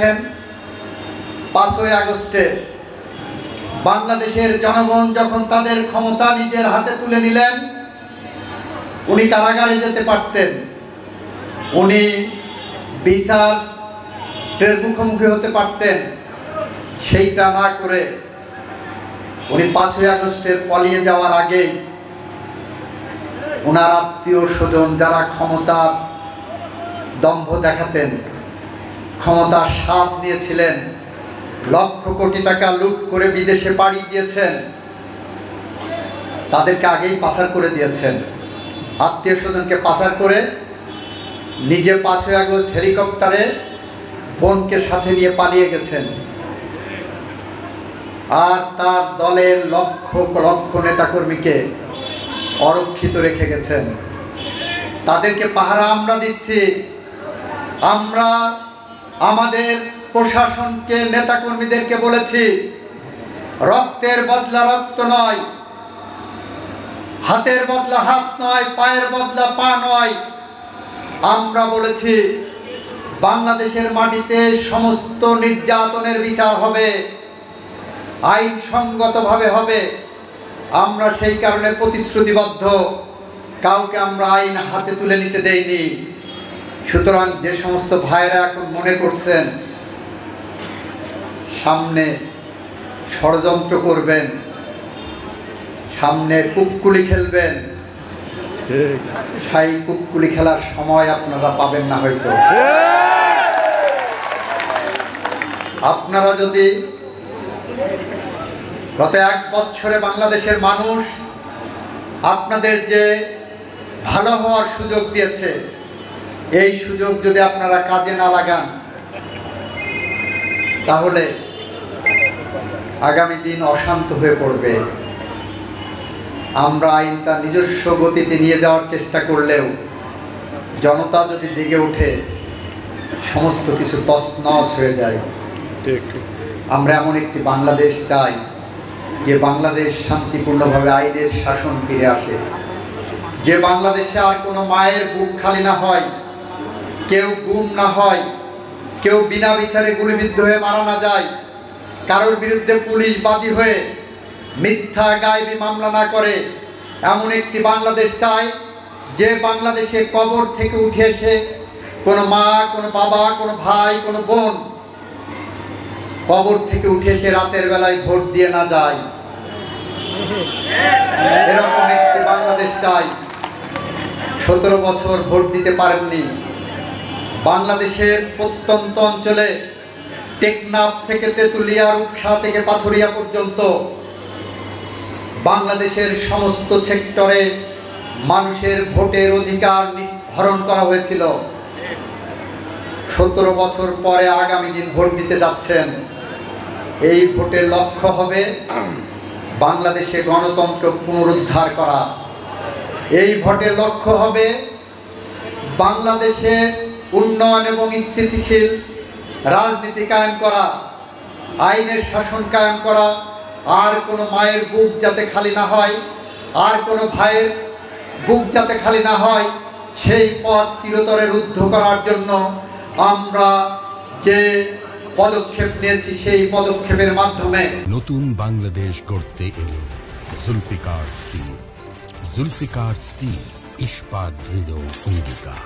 রাখেন 5ই আগস্টে বাংলাদেশের জনগণ যখন তাদের ক্ষমতা নিজের হাতে তুলে নিলেন, উনি কারাগারে যেতে পারতেন, উনি বিচারের মুখোমুখি হতে পারতেন। সেইটা না করে উনি 5ই আগস্টের পালিয়ে যাওয়ার আগেই ওনার আত্মীয় স্বজন যারা ক্ষমতার দম্ভ দেখাতেন, ক্ষমতার স্বাদ নিয়েছিলেন, লক্ষ কোটি টাকা লুট করে বিদেশে পাড়ি দিয়েছেন, তাদেরকে আগেই পাচার করে দিয়েছেন। আত্মীয় স্বজনকে পাচার করে নিজে 5ই আগস্ট হেলিকপ্টারে বোনকে সাথে নিয়ে পালিয়ে গেছেন। আর তার দলের লক্ষ লক্ষ নেতাকর্মীকে অরক্ষিত রেখে গেছেন। তাদেরকে পাহারা আমরা দিচ্ছি। আমরা আমাদের প্রশাসনকে, নেতাকর্মীদেরকে বলেছি, রক্তের বদলা রক্ত নয়, হাতের বদলা হাত নয়, পায়ের বদলা পা নয়। আমরা বলেছি বাংলাদেশের মাটিতে সমস্ত নির্যাতনের বিচার হবে, আইনসঙ্গতভাবে হবে। আমরা সেই কারণে প্রতিশ্রুতিবদ্ধ, কাউকে আমরা আইন হাতে তুলে নিতে দেইনি। সুতরাং যে সমস্ত ভাইরা এখন মনে করছেন সামনে ষড়যন্ত্র করবেন, সামনে কুক্কুলি খেলবেন, সেই কুক্কুলি খেলার সময় আপনারা পাবেন না হয়তো। আপনারা যদি গত 1 বছরে বাংলাদেশের মানুষ আপনাদের যে ভালো হওয়ার সুযোগ দিয়েছে, এই সুযোগ যদি আপনারা কাজে না লাগান, তাহলে আগামী দিন অশান্ত হয়ে পড়বে। আমরা আইন তার নিজস্ব গতিতে নিয়ে যাওয়ার চেষ্টা করলেও জনতা যদি জেগে ওঠে, সমস্ত কিছু তছনছ হয়ে যায়। আমরা এমন একটি বাংলাদেশ চাই যে বাংলাদেশ শান্তিপূর্ণভাবে আইনের শাসন ফিরে আসে, যে বাংলাদেশে আর কোনো মায়ের বুক খালি না হয়, কেউ গুম না হয়, কেউ বিনা বিচারে গুলিবিদ্ধ হয়ে মারা না যায়, কারোর বিরুদ্ধে পুলিশ বাদী হয়ে মিথ্যা গায়েবী মামলা না করে। এমন একটি বাংলাদেশ চাই যে বাংলাদেশে কবর থেকে উঠে এসে কোনো মা, কোনো বাবা, কোনো ভাই, কোনো বোন কবর থেকে উঠে এসে রাতের বেলায় ভোট দিয়ে না যায়। এরকম একটি বাংলাদেশ চাই। 17 বছর ভোট দিতে পারেননি। বাংলাদেশের প্রত্যন্ত অঞ্চলে টেকনাফ থেকে তেঁতুলিয়া, রূপসা থেকে পাথুরিয়া পর্যন্ত বাংলাদেশের সমস্ত সেক্টরে মানুষের ভোটের অধিকার হরণ করা হয়েছিল। 17 বছর পরে আগামী দিন ভোট দিতে যাচ্ছেন। এই ভোটের লক্ষ্য হবে বাংলাদেশে গণতন্ত্র পুনরুদ্ধার করা। এই ভোটের লক্ষ্য হবে বাংলাদেশে উন্নয়ন এবং স্থিতিশীল রাজনীতি কায়েম করা, আইনের শাসন কায়েম করা। আর কোনো মায়ের বুক যাতে খালি না হয়, আর কোনো ভাইয়ের বুক যাতে খালি না হয়, সেই পথ চিরতরে রুদ্ধ করার জন্য আমরা যে পদক্ষেপ নিয়েছি, সেই পদক্ষেপের মাধ্যমে নতুন বাংলাদেশ গড়তে এলো জুলফিকার স্টিল। জুলফিকার স্টিল, ইস্পাত দৃঢ় অঙ্গীকার।